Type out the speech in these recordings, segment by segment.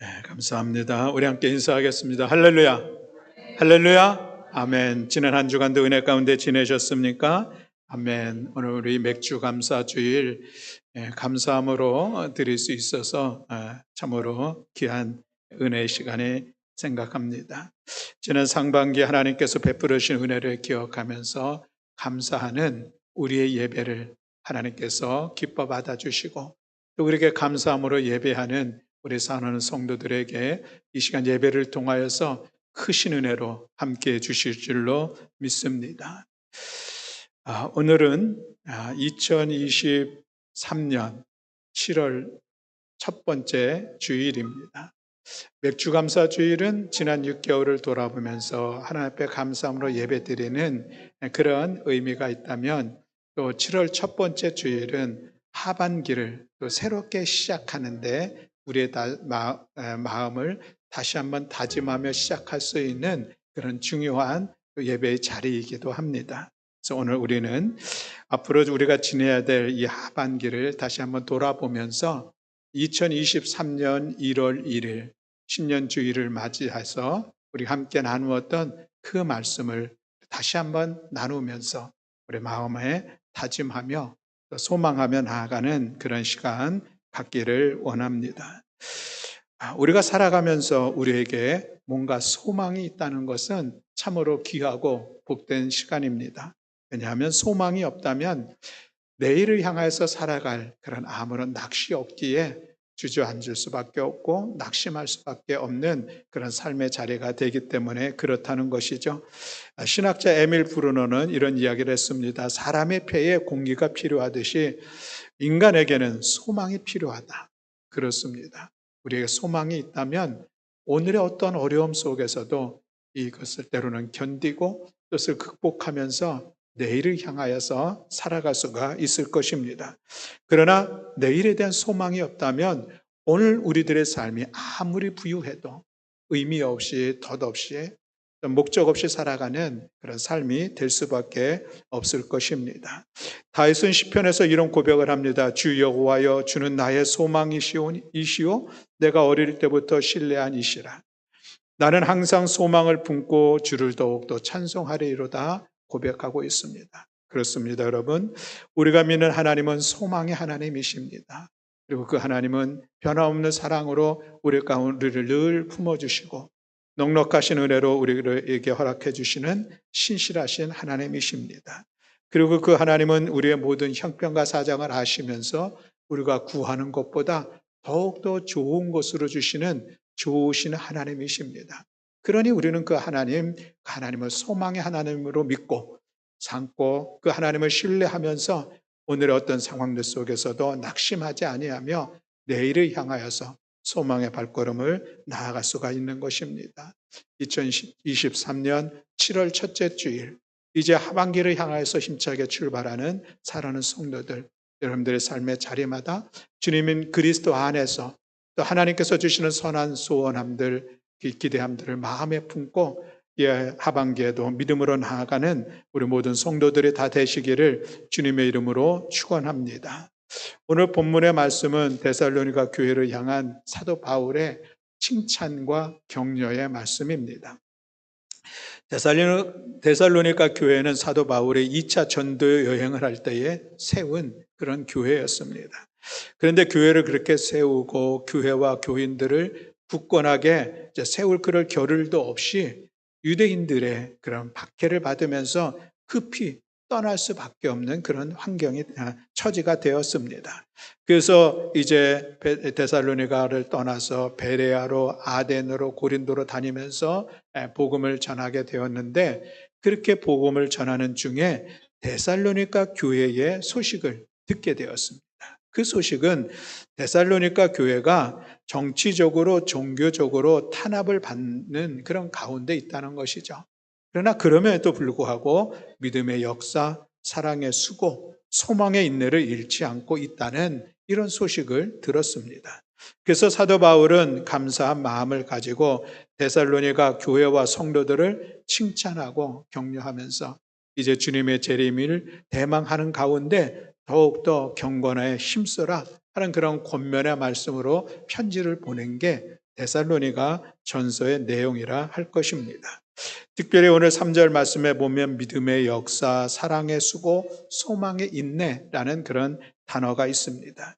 네, 감사합니다. 우리 함께 인사하겠습니다. 할렐루야. 할렐루야. 아멘. 지난 한 주간도 은혜 가운데 지내셨습니까? 아멘. 오늘 우리 맥주 감사 주일 감사함으로 드릴 수 있어서 참으로 귀한 은혜의 시간에 생각합니다. 지난 상반기 하나님께서 베풀으신 은혜를 기억하면서 감사하는 우리의 예배를 하나님께서 기뻐 받아주시고 또 우리에게 감사함으로 예배하는 우리 사랑하는 성도들에게 이 시간 예배를 통하여서 크신 은혜로 함께해 주실 줄로 믿습니다. 오늘은 2023년 7월 첫 번째 주일입니다. 맥주감사 주일은 지난 6개월을 돌아보면서 하나님 앞에 감사함으로 예배드리는 그런 의미가 있다면, 또 7월 첫 번째 주일은 하반기를 또 새롭게 시작하는데 우리의 마음을 다시 한번 다짐하며 시작할 수 있는 그런 중요한 예배의 자리이기도 합니다. 그래서 오늘 우리는 앞으로 우리가 지내야 될 이 하반기를 다시 한번 돌아보면서 2023년 1월 1일 신년주일을 맞이해서 우리 함께 나누었던 그 말씀을 다시 한번 나누면서 우리 마음에 다짐하며 소망하며 나아가는 그런 시간 갖기를 원합니다. 우리가 살아가면서 우리에게 뭔가 소망이 있다는 것은 참으로 귀하고 복된 시간입니다. 왜냐하면 소망이 없다면 내일을 향해서 살아갈 그런 아무런 낚시 없기에 주저앉을 수밖에 없고 낙심할 수밖에 없는 그런 삶의 자리가 되기 때문에 그렇다는 것이죠. 신학자 에밀 브루너는 이런 이야기를 했습니다. 사람의 폐에 공기가 필요하듯이 인간에게는 소망이 필요하다. 그렇습니다. 우리에게 소망이 있다면 오늘의 어떤 어려움 속에서도 이것을 때로는 견디고 뜻을 극복하면서 내일을 향하여서 살아갈 수가 있을 것입니다. 그러나 내일에 대한 소망이 없다면 오늘 우리들의 삶이 아무리 부유해도 의미 없이 덧없이 목적 없이 살아가는 그런 삶이 될 수밖에 없을 것입니다. 다윗은 시편에서 이런 고백을 합니다. 주 여호와여, 주는 나의 소망이시오 내가 어릴 때부터 신뢰한 이시라. 나는 항상 소망을 품고 주를 더욱더 찬송하리로다 고백하고 있습니다. 그렇습니다, 여러분. 우리가 믿는 하나님은 소망의 하나님이십니다. 그리고 그 하나님은 변함없는 사랑으로 우리 가운데를 늘 품어주시고 넉넉하신 은혜로 우리에게 허락해 주시는 신실하신 하나님이십니다. 그리고 그 하나님은 우리의 모든 형편과 사정을 아시면서 우리가 구하는 것보다 더욱더 좋은 것으로 주시는 좋으신 하나님이십니다. 그러니 우리는 그 하나님을 소망의 하나님으로 믿고 삼고 그 하나님을 신뢰하면서 오늘의 어떤 상황들 속에서도 낙심하지 아니하며 내일을 향하여서 소망의 발걸음을 나아갈 수가 있는 것입니다. 2023년 7월 첫째 주일, 이제 하반기를 향하여서 힘차게 출발하는 사랑하는 성도들, 여러분들의 삶의 자리마다 주님인 그리스도 안에서 또 하나님께서 주시는 선한 소원함들, 기대함들을 마음에 품고 하반기에도 믿음으로 나아가는 우리 모든 성도들이 다 되시기를 주님의 이름으로 축원합니다. 오늘 본문의 말씀은 데살로니가 교회를 향한 사도 바울의 칭찬과 격려의 말씀입니다. 데살로니가 교회는 사도 바울이 2차 전도 여행을 할 때에 세운 그런 교회였습니다. 그런데 교회를 그렇게 세우고 교회와 교인들을 굳건하게 세울 그럴 겨를도 없이 유대인들의 그런 박해를 받으면서 급히 떠날 수밖에 없는 그런 환경이 처지가 되었습니다. 그래서 이제 데살로니가를 떠나서 베레아로 아덴으로 고린도로 다니면서 복음을 전하게 되었는데, 그렇게 복음을 전하는 중에 데살로니가 교회의 소식을 듣게 되었습니다. 그 소식은 데살로니가 교회가 정치적으로 종교적으로 탄압을 받는 그런 가운데 있다는 것이죠. 그러나 그럼에도 불구하고 믿음의 역사, 사랑의 수고, 소망의 인내를 잃지 않고 있다는 이런 소식을 들었습니다. 그래서 사도 바울은 감사한 마음을 가지고 데살로니가 교회와 성도들을 칭찬하고 격려하면서 이제 주님의 재림을 대망하는 가운데 더욱더 경건에 힘써라 하는 그런 권면의 말씀으로 편지를 보낸 게 데살로니가 전서의 내용이라 할 것입니다. 특별히 오늘 3절 말씀에 보면 믿음의 역사, 사랑의 수고, 소망의 인내라는 그런 단어가 있습니다.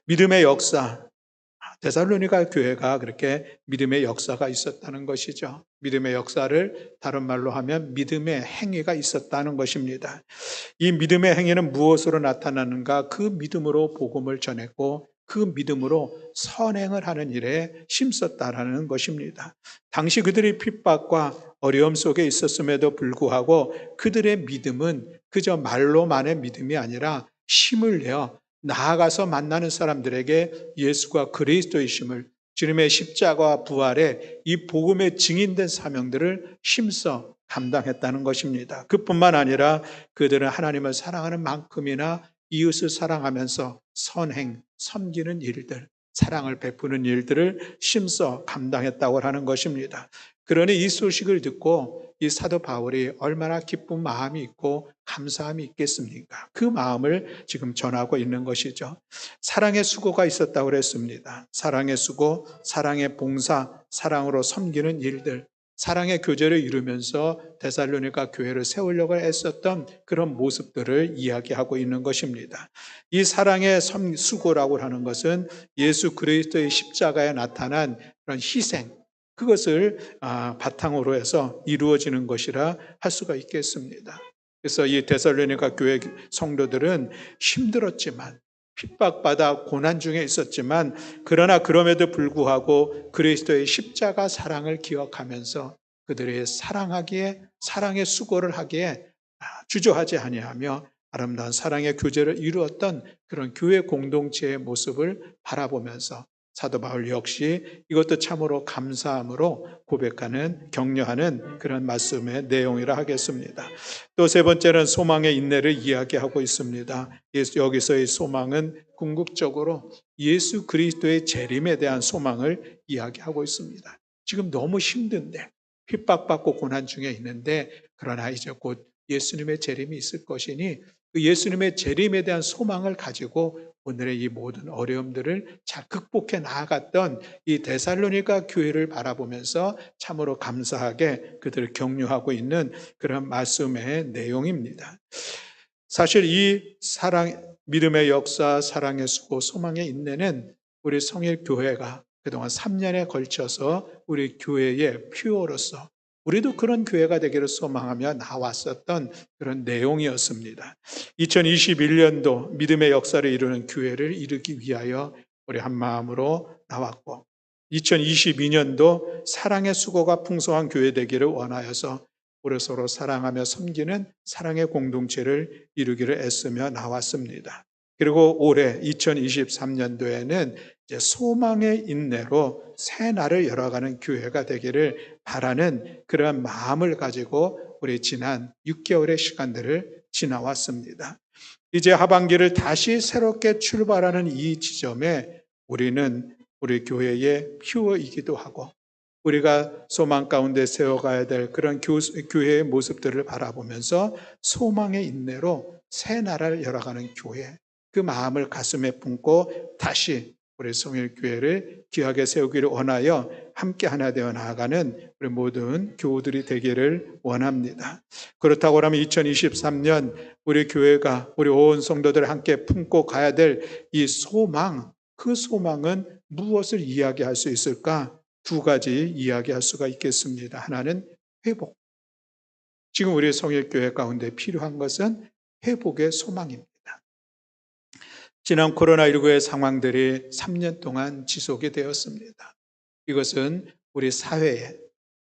믿음의 역사, 데살로니가 교회가 그렇게 믿음의 역사가 있었다는 것이죠. 믿음의 역사를 다른 말로 하면 믿음의 행위가 있었다는 것입니다. 이 믿음의 행위는 무엇으로 나타나는가? 그 믿음으로 복음을 전했고 그 믿음으로 선행을 하는 일에 힘썼다라는 것입니다. 당시 그들이 핍박과 어려움 속에 있었음에도 불구하고 그들의 믿음은 그저 말로만의 믿음이 아니라 힘을 내어 나아가서 만나는 사람들에게 예수가 그리스도이심을, 주님의 십자가와 부활에 이 복음의 증인된 사명들을 힘써 감당했다는 것입니다. 그뿐만 아니라 그들은 하나님을 사랑하는 만큼이나 이웃을 사랑하면서 선행, 섬기는 일들, 사랑을 베푸는 일들을 힘써 감당했다고 하는 것입니다. 그러니 이 소식을 듣고 이 사도 바울이 얼마나 기쁜 마음이 있고 감사함이 있겠습니까? 그 마음을 지금 전하고 있는 것이죠. 사랑의 수고가 있었다고 그랬습니다. 사랑의 수고, 사랑의 봉사, 사랑으로 섬기는 일들, 사랑의 교제를 이루면서 데살로니가 교회를 세우려고 애썼던 그런 모습들을 이야기하고 있는 것입니다. 이 사랑의 수고라고 하는 것은 예수 그리스도의 십자가에 나타난 그런 희생, 그것을 바탕으로 해서 이루어지는 것이라 할 수가 있겠습니다. 그래서 이 데살로니가 교회 성도들은 힘들었지만, 핍박받아 고난 중에 있었지만, 그러나 그럼에도 불구하고 그리스도의 십자가 사랑을 기억하면서 그들의 사랑하기에, 사랑의 수고를 하기에 주저하지 아니하며 아름다운 사랑의 교제를 이루었던 그런 교회 공동체의 모습을 바라보면서 사도 바울 역시 이것도 참으로 감사함으로 고백하는, 격려하는 그런 말씀의 내용이라 하겠습니다. 또 세 번째는 소망의 인내를 이야기하고 있습니다. 여기서의 소망은 궁극적으로 예수 그리스도의 재림에 대한 소망을 이야기하고 있습니다. 지금 너무 힘든데, 핍박받고 고난 중에 있는데, 그러나 이제 곧 예수님의 재림이 있을 것이니 그 예수님의 재림에 대한 소망을 가지고 오늘의 이 모든 어려움들을 잘 극복해 나아갔던 이 데살로니가 교회를 바라보면서 참으로 감사하게 그들을 격려하고 있는 그런 말씀의 내용입니다. 사실 이 믿음의 역사, 사랑의 수고, 소망의 인내는 우리 성일교회가 그동안 3년에 걸쳐서 우리 교회의 표어로서 우리도 그런 교회가 되기를 소망하며 나왔었던 그런 내용이었습니다. 2021년도 믿음의 역사를 이루는 교회를 이루기 위하여 우리 한 마음으로 나왔고 2022년도 사랑의 수고가 풍성한 교회 되기를 원하여서 우리 서로 사랑하며 섬기는 사랑의 공동체를 이루기를 애쓰며 나왔습니다. 그리고 올해 2023년도에는 이제 소망의 인내로 새 날을 열어가는 교회가 되기를 바라는 그런 마음을 가지고 우리 지난 6개월의 시간들을 지나왔습니다. 이제 하반기를 다시 새롭게 출발하는 이 지점에 우리는 우리 교회의 표어이기도 하고 우리가 소망 가운데 세워가야 될 그런 교회의 모습들을 바라보면서 소망의 인내로 새 나라를 열어가는 교회, 그 마음을 가슴에 품고 다시 우리 성일교회를 귀하게 세우기를 원하여 함께 하나 되어 나아가는 우리 모든 교우들이 되기를 원합니다. 그렇다고 하면 2023년 우리 교회가 우리 온 성도들 함께 품고 가야 될 이 소망, 그 소망은 무엇을 이야기할 수 있을까? 두 가지 이야기할 수가 있겠습니다. 하나는 회복. 지금 우리 성일교회 가운데 필요한 것은 회복의 소망입니다. 지난 코로나19의 상황들이 3년 동안 지속이 되었습니다. 이것은 우리 사회에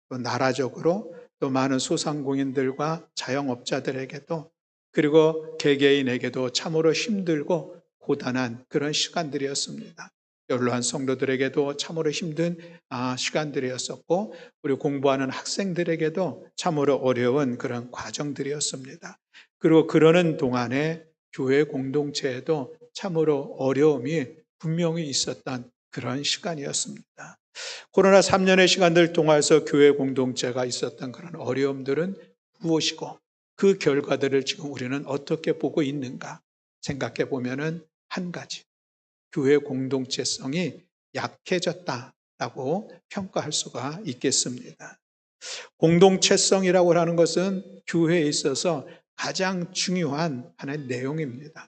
또 나라적으로 또 많은 소상공인들과 자영업자들에게도 그리고 개개인에게도 참으로 힘들고 고단한 그런 시간들이었습니다. 연로한 성도들에게도 참으로 힘든 시간들이었었고 우리 공부하는 학생들에게도 참으로 어려운 그런 과정들이었습니다. 그리고 그러는 동안에 교회 공동체에도 참으로 어려움이 분명히 있었던 그런 시간이었습니다. 코로나 3년의 시간들 통해서 교회 공동체가 있었던 그런 어려움들은 무엇이고 그 결과들을 지금 우리는 어떻게 보고 있는가 생각해 보면은 한 가지. 교회 공동체성이 약해졌다라는 있다라고 평가할 수가 있겠습니다. 공동체성이라고 하는 것은 교회에 있어서 가장 중요한 하나의 내용입니다.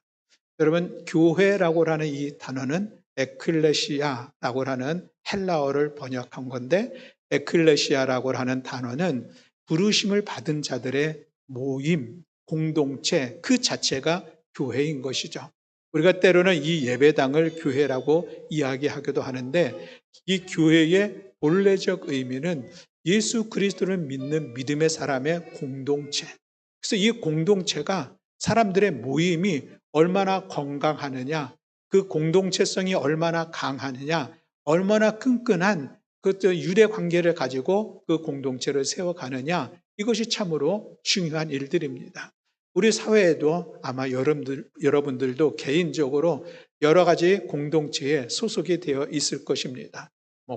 여러분, 교회라고 하는 이 단어는 에클레시아라고 하는 헬라어를 번역한 건데, 에클레시아라고 하는 단어는 부르심을 받은 자들의 모임, 공동체 그 자체가 교회인 것이죠. 우리가 때로는 이 예배당을 교회라고 이야기하기도 하는데, 이 교회의 본래적 의미는 예수 그리스도를 믿는 믿음의 사람의 공동체. 그래서 이 공동체가 사람들의 모임이 얼마나 건강하느냐, 그 공동체성이 얼마나 강하느냐, 얼마나 끈끈한 그 유대 관계를 가지고 그 공동체를 세워가느냐, 이것이 참으로 중요한 일들입니다. 우리 사회에도 아마 여러분들도 개인적으로 여러 가지 공동체에 소속이 되어 있을 것입니다.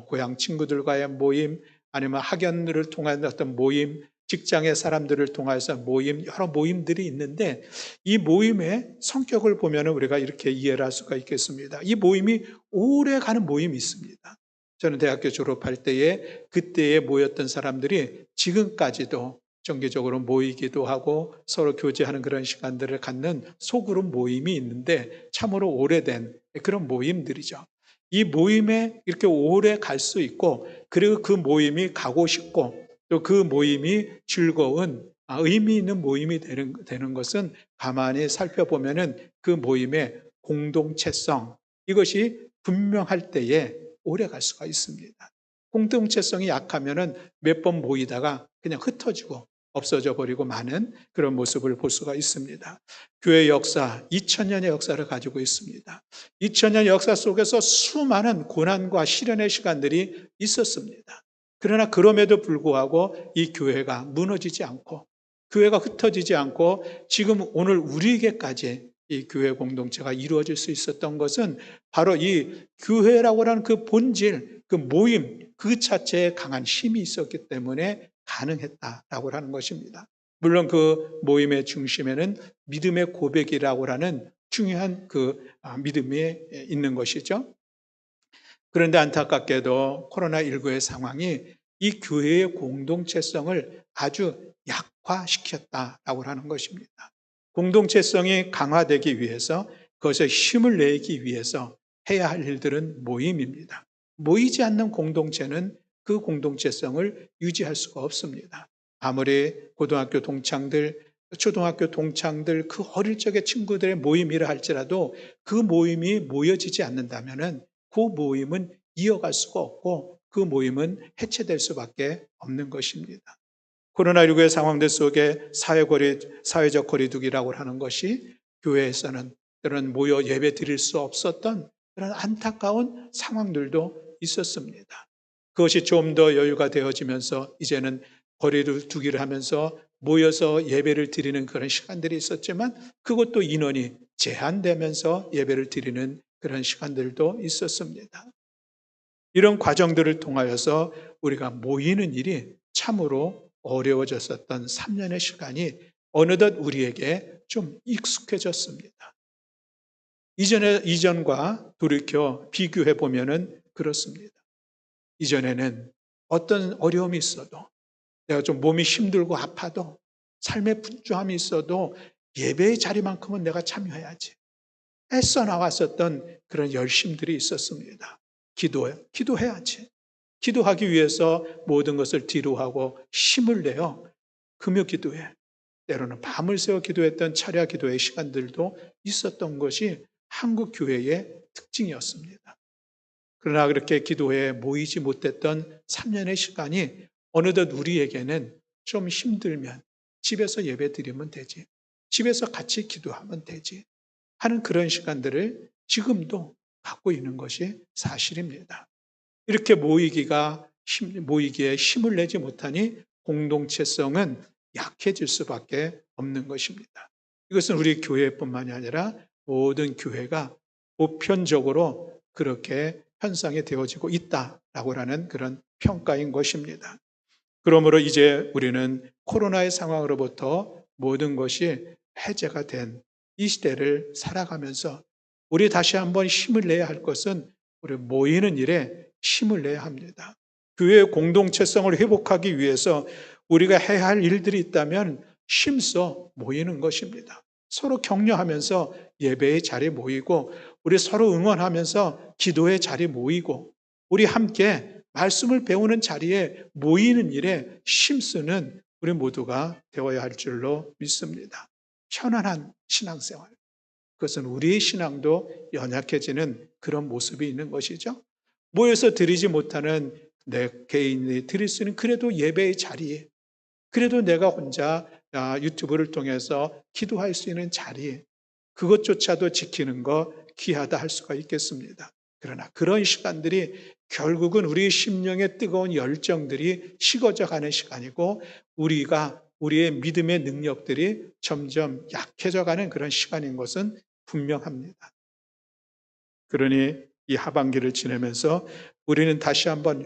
고향 친구들과의 모임, 아니면 학연들을 통한 어떤 모임, 직장의 사람들을 통해서 모임, 여러 모임들이 있는데, 이 모임의 성격을 보면 우리가 이렇게 이해를 할 수가 있겠습니다. 이 모임이 오래 가는 모임이 있습니다. 저는 대학교 졸업할 때에 그때에 모였던 사람들이 지금까지도 정기적으로 모이기도 하고 서로 교제하는 그런 시간들을 갖는 소그룹 모임이 있는데, 참으로 오래된 그런 모임들이죠. 이 모임에 이렇게 오래 갈 수 있고, 그리고 그 모임이 가고 싶고, 또 그 모임이 즐거운 의미 있는 모임이 되는 것은 가만히 살펴보면은 그 모임의 공동체성, 이것이 분명할 때에 오래 갈 수가 있습니다. 공동체성이 약하면은 몇 번 모이다가 그냥 흩어지고 없어져 버리고 마는 그런 모습을 볼 수가 있습니다. 교회 역사, 2000년의 역사를 가지고 있습니다. 2000년 역사 속에서 수많은 고난과 시련의 시간들이 있었습니다. 그러나 그럼에도 불구하고 이 교회가 무너지지 않고, 교회가 흩어지지 않고 지금 오늘 우리에게까지 이 교회 공동체가 이루어질 수 있었던 것은 바로 이 교회라고 하는 그 본질, 그 모임 그 자체에 강한 힘이 있었기 때문에 가능했다라고 하는 것입니다. 물론 그 모임의 중심에는 믿음의 고백이라고 하는 중요한 그 믿음이 있는 것이죠. 그런데 안타깝게도 코로나19의 상황이 이 교회의 공동체성을 아주 약화시켰다라고 하는 것입니다. 공동체성이 강화되기 위해서, 그것에 힘을 내기 위해서 해야 할 일들은 모임입니다. 모이지 않는 공동체는 그 공동체성을 유지할 수가 없습니다. 아무리 고등학교 동창들, 초등학교 동창들, 그 어릴 적의 친구들의 모임이라 할지라도 그 모임이 모여지지 않는다면은 그 모임은 이어갈 수가 없고 그 모임은 해체될 수밖에 없는 것입니다. 코로나19의 상황들 속에 사회적 거리두기라고 하는 것이 교회에서는 그런 모여 예배 드릴 수 없었던 그런 안타까운 상황들도 있었습니다. 그것이 좀 더 여유가 되어지면서 이제는 거리두기를 하면서 모여서 예배를 드리는 그런 시간들이 있었지만, 그것도 인원이 제한되면서 예배를 드리는 그런 시간들도 있었습니다. 이런 과정들을 통하여서 우리가 모이는 일이 참으로 어려워졌었던 3년의 시간이 어느덧 우리에게 좀 익숙해졌습니다. 이전과 돌이켜 비교해 보면은 그렇습니다. 이전에는 어떤 어려움이 있어도, 내가 좀 몸이 힘들고 아파도, 삶의 분주함이 있어도 예배의 자리만큼은 내가 참여해야지 애써 나왔었던 그런 열심들이 있었습니다. 기도해야지. 기도하기 위해서 모든 것을 뒤로하고 힘을 내어 금요 기도회, 때로는 밤을 새워 기도했던 철야 기도의 시간들도 있었던 것이 한국 교회의 특징이었습니다. 그러나 그렇게 기도에 모이지 못했던 3년의 시간이 어느덧 우리에게는 좀 힘들면 집에서 예배 드리면 되지, 집에서 같이 기도하면 되지 하는 그런 시간들을 지금도 갖고 있는 것이 사실입니다. 이렇게 모이기에 힘을 내지 못하니 공동체성은 약해질 수밖에 없는 것입니다. 이것은 우리 교회뿐만이 아니라 모든 교회가 보편적으로 그렇게 현상이 되어지고 있다라고 하는 그런 평가인 것입니다. 그러므로 이제 우리는 코로나의 상황으로부터 모든 것이 해제가 된 이 시대를 살아가면서 우리 다시 한번 힘을 내야 할 것은 우리 모이는 일에 힘을 내야 합니다. 교회의 공동체성을 회복하기 위해서 우리가 해야 할 일들이 있다면 힘써 모이는 것입니다. 서로 격려하면서 예배의 자리에 모이고, 우리 서로 응원하면서 기도의 자리에 모이고, 우리 함께 말씀을 배우는 자리에 모이는 일에 힘쓰는 우리 모두가 되어야 할 줄로 믿습니다. 편안한 신앙생활. 그것은 우리의 신앙도 연약해지는 그런 모습이 있는 것이죠. 모여서 드리지 못하는 내 개인이 드릴 수 있는 그래도 예배의 자리에, 그래도 내가 혼자 유튜브를 통해서 기도할 수 있는 자리에, 그것조차도 지키는 거 귀하다 할 수가 있겠습니다. 그러나 그런 시간들이 결국은 우리 심령의 뜨거운 열정들이 식어져 가는 시간이고, 우리의 믿음의 능력들이 점점 약해져 가는 그런 시간인 것은 분명합니다. 그러니 이 하반기를 지내면서 우리는 다시 한번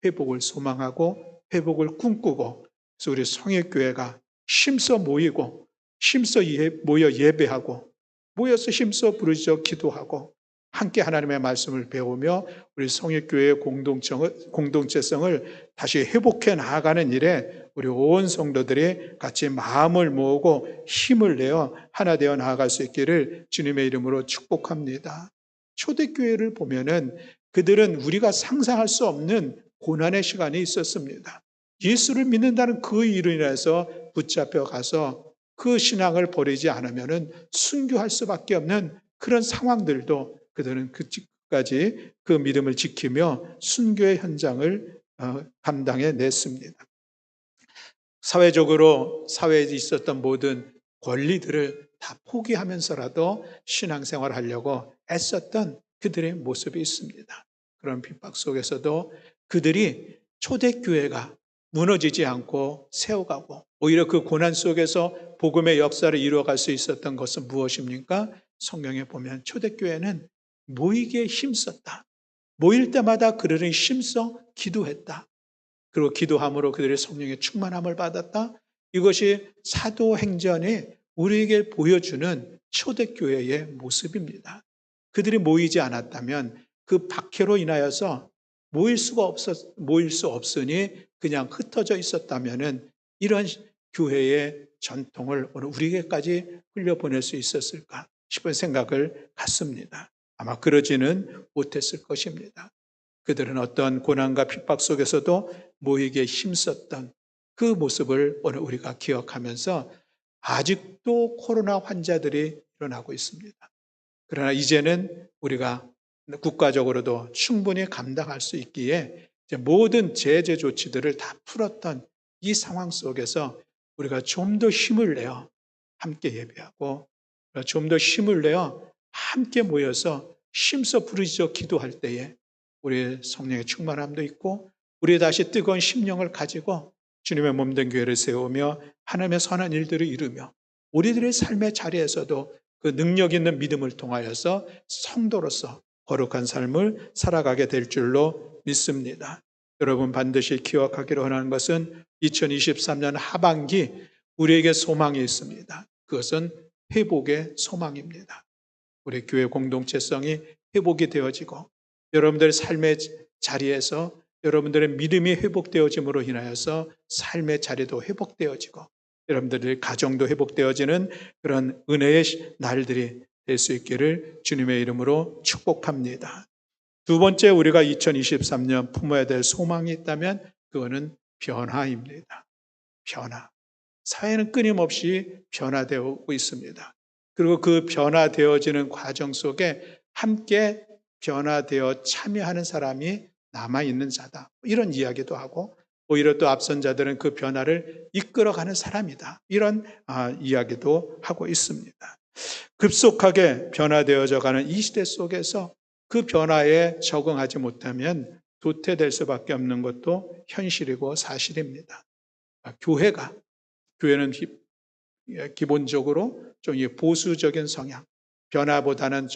회복을 소망하고 회복을 꿈꾸고, 그래서 우리 성회교회가 힘써 모이고, 힘써 모여 예배하고, 모여서 힘써 부르짖어 기도하고, 함께 하나님의 말씀을 배우며 우리 성회교회의 공동체성을 다시 회복해 나아가는 일에 우리 온 성도들이 같이 마음을 모으고 힘을 내어 하나 되어 나아갈 수 있기를 주님의 이름으로 축복합니다. 초대교회를 보면은 그들은 우리가 상상할 수 없는 고난의 시간이 있었습니다. 예수를 믿는다는 그 일로 인해서 붙잡혀 가서 그 신앙을 버리지 않으면은 순교할 수밖에 없는 그런 상황들도 그들은 끝까지 그 믿음을 지키며 순교의 현장을 감당해 냈습니다. 사회적으로 사회에 있었던 모든 권리들을 다 포기하면서라도 신앙생활을 하려고 애썼던 그들의 모습이 있습니다. 그런 핍박 속에서도 그들이 초대교회가 무너지지 않고 세워가고, 오히려 그 고난 속에서 복음의 역사를 이루어갈 수 있었던 것은 무엇입니까? 성경에 보면 초대교회는 모이기에 힘썼다. 모일 때마다 그들은 힘써 기도했다. 그리고 기도함으로 그들의 성령의 충만함을 받았다. 이것이 사도행전에 우리에게 보여주는 초대교회의 모습입니다. 그들이 모이지 않았다면 그 박해로 인하여서 모일 수 없으니 그냥 흩어져 있었다면 이런 교회의 전통을 오늘 우리에게까지 흘려보낼 수 있었을까 싶은 생각을 갖습니다. 아마 그러지는 못했을 것입니다. 그들은 어떤 고난과 핍박 속에서도 모이기에 힘썼던 그 모습을 오늘 우리가 기억하면서, 아직도 코로나 환자들이 일어나고 있습니다. 그러나 이제는 우리가 국가적으로도 충분히 감당할 수 있기에 이제 모든 제재 조치들을 다 풀었던 이 상황 속에서 우리가 좀 더 힘을 내어 함께 예배하고, 좀 더 힘을 내어 함께 모여서 힘써 부르짖어 기도할 때에 우리의 성령의 충만함도 있고, 우리의 다시 뜨거운 심령을 가지고 주님의 몸된 교회를 세우며 하나님의 선한 일들을 이루며 우리들의 삶의 자리에서도 그 능력 있는 믿음을 통하여서 성도로서 거룩한 삶을 살아가게 될 줄로 믿습니다. 여러분 반드시 기억하기로 하는 것은 2023년 하반기 우리에게 소망이 있습니다. 그것은 회복의 소망입니다. 우리 교회 공동체성이 회복이 되어지고, 여러분들의 삶의 자리에서 여러분들의 믿음이 회복되어짐으로 인하여서 삶의 자리도 회복되어지고, 여러분들의 가정도 회복되어지는 그런 은혜의 날들이 될 수 있기를 주님의 이름으로 축복합니다. 두 번째, 우리가 2023년 품어야 될 소망이 있다면 그거는 변화입니다. 변화. 사회는 끊임없이 변화되고 있습니다. 그리고 그 변화되어지는 과정 속에 함께 변화되어 참여하는 사람이 남아있는 자다, 이런 이야기도 하고, 오히려 또 앞선 자들은 그 변화를 이끌어가는 사람이다, 이런 이야기도 하고 있습니다. 급속하게 변화되어져 가는 이 시대 속에서 그 변화에 적응하지 못하면 도태될 수밖에 없는 것도 현실이고 사실입니다. 교회는 기본적으로 좀 보수적인 성향, 변화보다는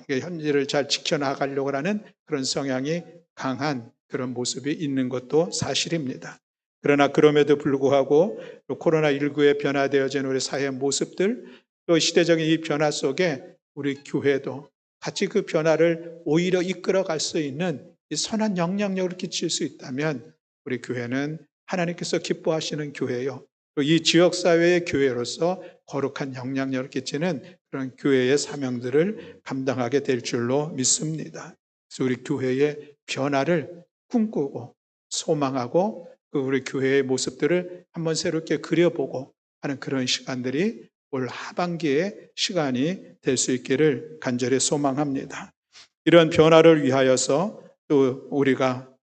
현실을 잘 지켜나가려고 하는 그런 성향이 강한 그런 모습이 있는 것도 사실입니다. 그러나 그럼에도 불구하고 코로나19에 변화되어진 우리 사회의 모습들, 또 시대적인 이 변화 속에 우리 교회도 같이 그 변화를 오히려 이끌어갈 수 있는 이 선한 영향력을 끼칠 수 있다면 우리 교회는 하나님께서 기뻐하시는 교회요. 또 이 지역사회의 교회로서 거룩한 영향력을 끼치는 그런 교회의 사명들을 감당하게 될 줄로 믿습니다. 그래서 우리 교회의 변화를 꿈꾸고 소망하고 그 우리 교회의 모습들을 한번 새롭게 그려보고 하는 그런 시간들이 올 하반기의 시간이 될 수 있기를 간절히 소망합니다. 이런 변화를 위하여서 또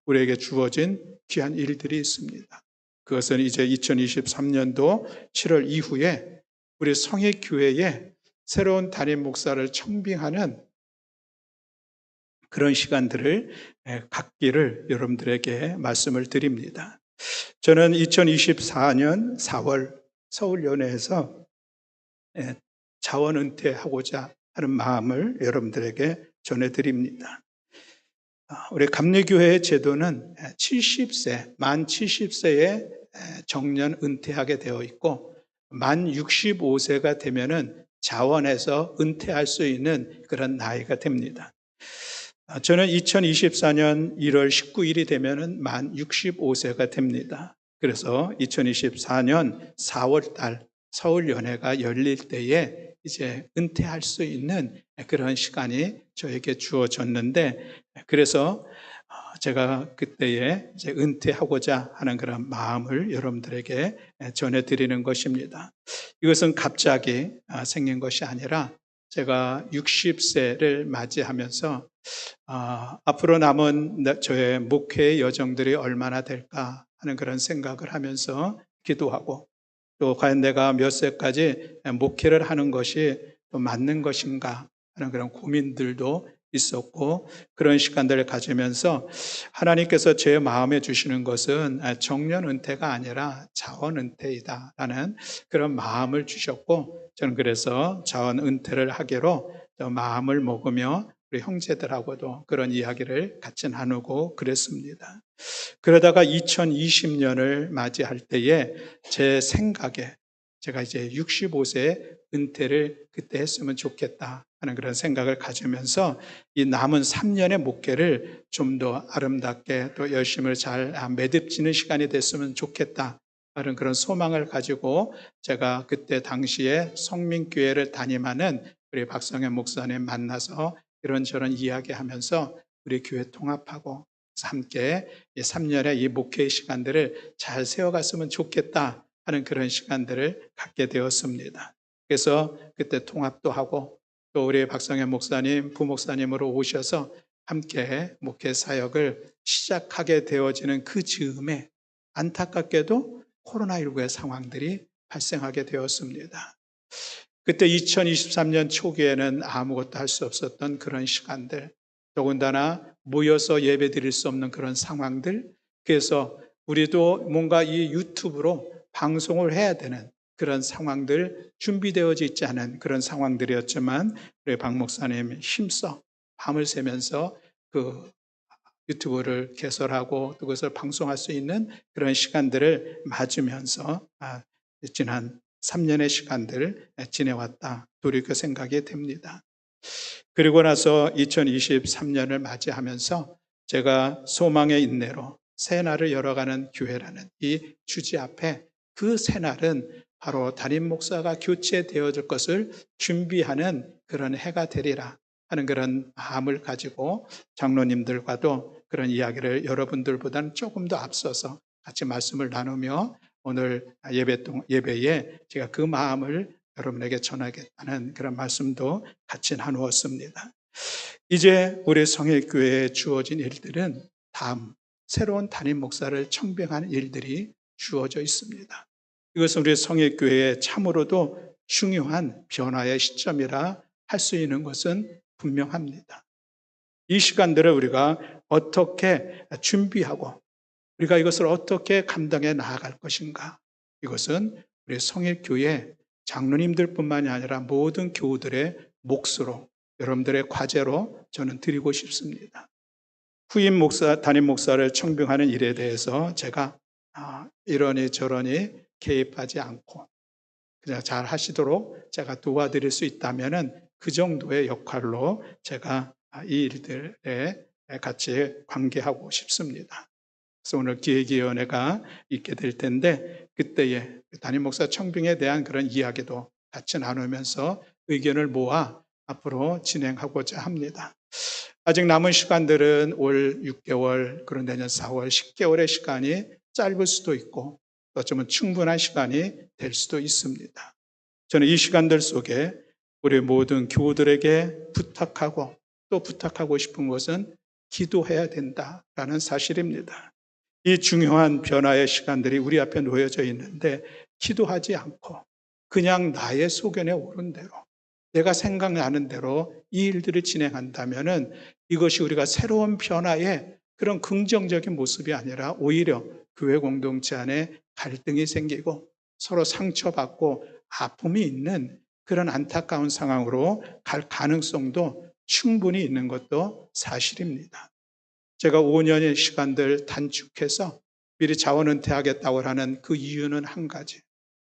우리에게 주어진 귀한 일들이 있습니다. 그것은 이제 2023년도 7월 이후에 우리 성의교회에 새로운 담임 목사를 청빙하는 그런 시간들을 갖기를 여러분들에게 말씀을 드립니다. 저는 2024년 4월 서울연회에서 자원 은퇴하고자 하는 마음을 여러분들에게 전해드립니다. 우리 감리교회의 제도는 70세, 만 70세에 정년 은퇴하게 되어 있고 만 65세가 되면은 자원에서 은퇴할 수 있는 그런 나이가 됩니다. 저는 2024년 1월 19일이 되면은 만 65세가 됩니다. 그래서 2024년 4월 달 서울연회가 열릴 때에 이제 은퇴할 수 있는 그런 시간이 저에게 주어졌는데, 그래서 제가 그때에 이제 은퇴하고자 하는 그런 마음을 여러분들에게 전해드리는 것입니다. 이것은 갑자기 생긴 것이 아니라 제가 60세를 맞이하면서 앞으로 남은 저의 목회의 여정들이 얼마나 될까 하는 그런 생각을 하면서 기도하고, 또 과연 내가 몇 세까지 목회를 하는 것이 또 맞는 것인가 하는 그런 고민들도 있었고, 그런 시간들을 가지면서 하나님께서 제 마음에 주시는 것은 정년 은퇴가 아니라 자원 은퇴이다라는 그런 마음을 주셨고, 저는 그래서 자원 은퇴를 하기로 마음을 먹으며 우리 형제들하고도 그런 이야기를 같이 나누고 그랬습니다. 그러다가 2020년을 맞이할 때에 제 생각에 제가 이제 65세 은퇴를 그때 했으면 좋겠다 하는 그런 생각을 가지면서 이 남은 3년의 목회를 좀 더 아름답게 또 열심을 잘 매듭지는 시간이 됐으면 좋겠다 하는 그런 소망을 가지고 제가 그때 당시에 성민교회를 담임하는 우리 박성현 목사님 만나서 이런저런 이야기하면서 우리 교회 통합하고 함께 3년의 이 목회의 시간들을 잘 세워갔으면 좋겠다 하는 그런 시간들을 갖게 되었습니다. 그래서 그때 통합도 하고 또 우리 박성현 목사님, 부목사님으로 오셔서 함께 목회 사역을 시작하게 되어지는 그 즈음에 안타깝게도 코로나19의 상황들이 발생하게 되었습니다. 그때 2023년 초기에는 아무것도 할 수 없었던 그런 시간들, 더군다나 모여서 예배 드릴 수 없는 그런 상황들, 그래서 우리도 뭔가 이 유튜브로 방송을 해야 되는 그런 상황들 준비되어져 있지 않은 그런 상황들이었지만 우리 박 목사님 힘써 밤을 새면서 그 유튜브를 개설하고 그것을 방송할 수 있는 그런 시간들을 맞으면서 지난 3년의 시간들을 지내왔다 돌이켜 생각이 됩니다. 그리고 나서 2023년을 맞이하면서 제가 소망의 인내로 새날을 열어가는 교회라는 이 주제 앞에 그 새날은 바로 담임 목사가 교체되어질 것을 준비하는 그런 해가 되리라 하는 그런 마음을 가지고 장로님들과도 그런 이야기를 여러분들보다는 조금 더 앞서서 같이 말씀을 나누며 오늘 예배에 제가 그 마음을 여러분에게 전하겠다는 그런 말씀도 같이 나누었습니다. 이제 우리 성회교회에 주어진 일들은 다음 새로운 담임 목사를 청빙하는 일들이 주어져 있습니다. 이것은 우리 성회교회에 참으로도 중요한 변화의 시점이라 할 수 있는 것은 분명합니다. 이 시간들을 우리가 어떻게 준비하고 우리가 이것을 어떻게 감당해 나아갈 것인가, 이것은 우리 성일교회 장로님들뿐만이 아니라 모든 교우들의 몫으로 여러분들의 과제로 저는 드리고 싶습니다. 후임 목사, 담임 목사를 청빙하는 일에 대해서 제가 이러니 저러니 개입하지 않고 그냥 잘 하시도록 제가 도와드릴 수 있다면 그 정도의 역할로 제가 이 일들에 같이 관계하고 싶습니다. 그래서 오늘 기획위원회가 있게 될 텐데 그때에 담임 목사 청빙에 대한 그런 이야기도 같이 나누면서 의견을 모아 앞으로 진행하고자 합니다. 아직 남은 시간들은 올 6개월, 그리고 내년 4월, 10개월의 시간이 짧을 수도 있고 또 어쩌면 충분한 시간이 될 수도 있습니다. 저는 이 시간들 속에 우리 모든 교우들에게 부탁하고 또 부탁하고 싶은 것은 기도해야 된다라는 사실입니다. 이 중요한 변화의 시간들이 우리 앞에 놓여져 있는데 기도하지 않고 그냥 나의 소견에 오른 대로 내가 생각나는 대로 이 일들을 진행한다면은 이것이 우리가 새로운 변화의 그런 긍정적인 모습이 아니라 오히려 교회 공동체 안에 갈등이 생기고 서로 상처받고 아픔이 있는 그런 안타까운 상황으로 갈 가능성도 충분히 있는 것도 사실입니다. 제가 5년의 시간들 단축해서 미리 자원은퇴하겠다고 하는 그 이유는 한 가지.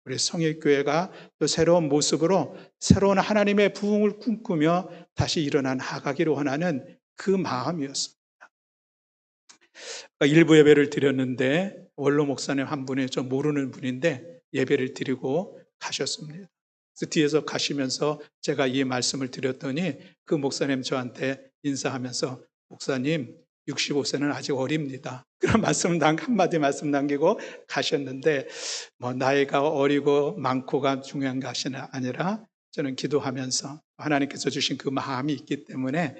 우리 성일교회가 또 새로운 모습으로 새로운 하나님의 부흥을 꿈꾸며 다시 일어나 나가기로 원하는 그 마음이었습니다. 일부 예배를 드렸는데 원로 목사님 한 분이 좀 모르는 분인데 예배를 드리고 가셨습니다. 그래서 뒤에서 가시면서 제가 이 말씀을 드렸더니 그 목사님 저한테 인사하면서 목사님 65세는 아직 어립니다. 그런 말씀 한마디 말씀 남기고 가셨는데 뭐 나이가 어리고 많고가 중요한 것이 아니라 저는 기도하면서 하나님께서 주신 그 마음이 있기 때문에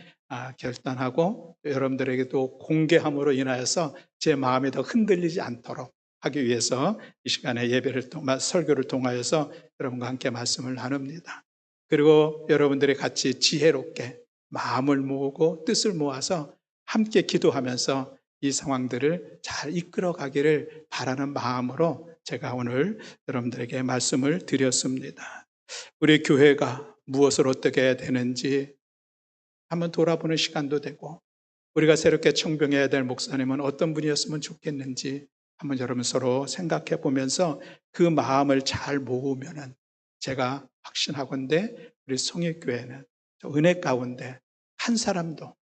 결단하고 여러분들에게도 공개함으로 인하여서 제 마음이 더 흔들리지 않도록 하기 위해서 이 시간에 예배를 통해 설교를 통하여서 여러분과 함께 말씀을 나눕니다. 그리고 여러분들이 같이 지혜롭게 마음을 모으고 뜻을 모아서 함께 기도하면서 이 상황들을 잘 이끌어 가기를 바라는 마음으로 제가 오늘 여러분들에게 말씀을 드렸습니다. 우리 교회가 무엇을 어떻게 해야 되는지 한번 돌아보는 시간도 되고 우리가 새롭게 청병해야 될 목사님은 어떤 분이었으면 좋겠는지 한번 여러분 서로 생각해 보면서 그 마음을 잘 모으면은 제가 확신하건대 우리 성일교회는 은혜 가운데 한 사람도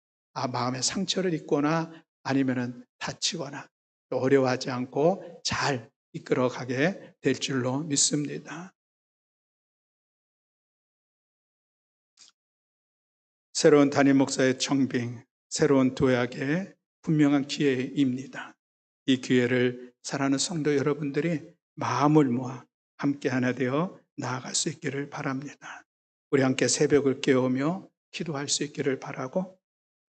마음에 상처를 입거나 아니면은 다치거나 어려워하지 않고 잘 이끌어가게 될 줄로 믿습니다. 새로운 담임 목사의 청빙, 새로운 도약의 분명한 기회입니다. 이 기회를 사랑하는 성도 여러분들이 마음을 모아 함께 하나 되어 나아갈 수 있기를 바랍니다. 우리 함께 새벽을 깨우며 기도할 수 있기를 바라고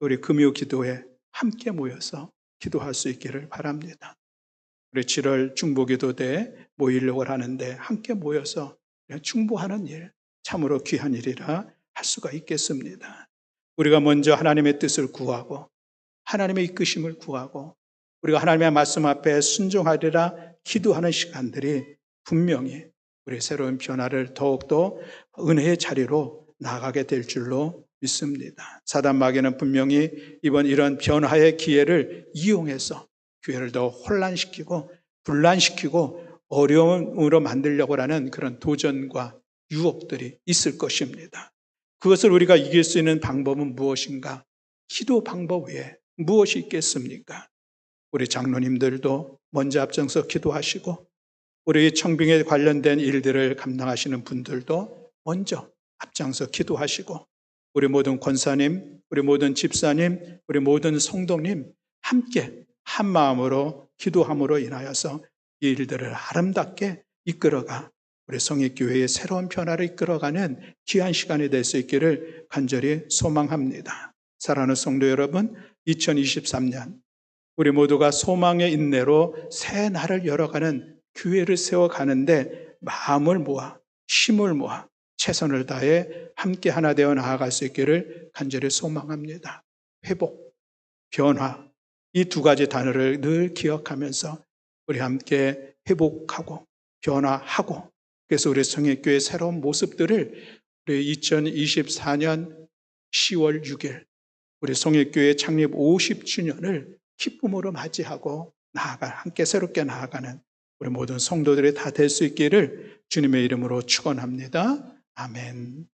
우리 금요 기도에 함께 모여서 기도할 수 있기를 바랍니다. 우리 7월 중보기도대에 모이려고 하는데 함께 모여서 중보하는 일, 참으로 귀한 일이라 할 수가 있겠습니다. 우리가 먼저 하나님의 뜻을 구하고 하나님의 이끄심을 구하고 우리가 하나님의 말씀 앞에 순종하리라 기도하는 시간들이 분명히 우리 새로운 변화를 더욱더 은혜의 자리로 나가게 될 줄로 믿습니다. 사단 마귀는 분명히 이번 이런 변화의 기회를 이용해서 교회를 더 혼란시키고 분란시키고 어려움으로 만들려고 하는 그런 도전과 유혹들이 있을 것입니다. 그것을 우리가 이길 수 있는 방법은 무엇인가? 기도 방법 외에 무엇이 있겠습니까? 우리 장로님들도 먼저 앞장서 기도하시고 우리 청빙에 관련된 일들을 감당하시는 분들도 먼저 앞장서 기도하시고 우리 모든 권사님, 우리 모든 집사님, 우리 모든 성도님 함께 한 마음으로 기도함으로 인하여서 이 일들을 아름답게 이끌어가 우리 성익교회의 새로운 변화를 이끌어가는 귀한 시간이 될 수 있기를 간절히 소망합니다. 사랑하는 성도 여러분, 2023년 우리 모두가 소망의 인내로 새 날을 열어가는 교회를 세워가는데 마음을 모아 힘을 모아 최선을 다해 함께 하나 되어 나아갈 수 있기를 간절히 소망합니다. 회복, 변화 이 두 가지 단어를 늘 기억하면서 우리 함께 회복하고 변화하고 그래서 우리 성익교회의 새로운 모습들을 우리 2024년 10월 6일 우리 성익교회 창립 50주년을 기쁨으로 맞이하고 함께 새롭게 나아가는 우리 모든 성도들이 다 될 수 있기를 주님의 이름으로 축원합니다. 아멘.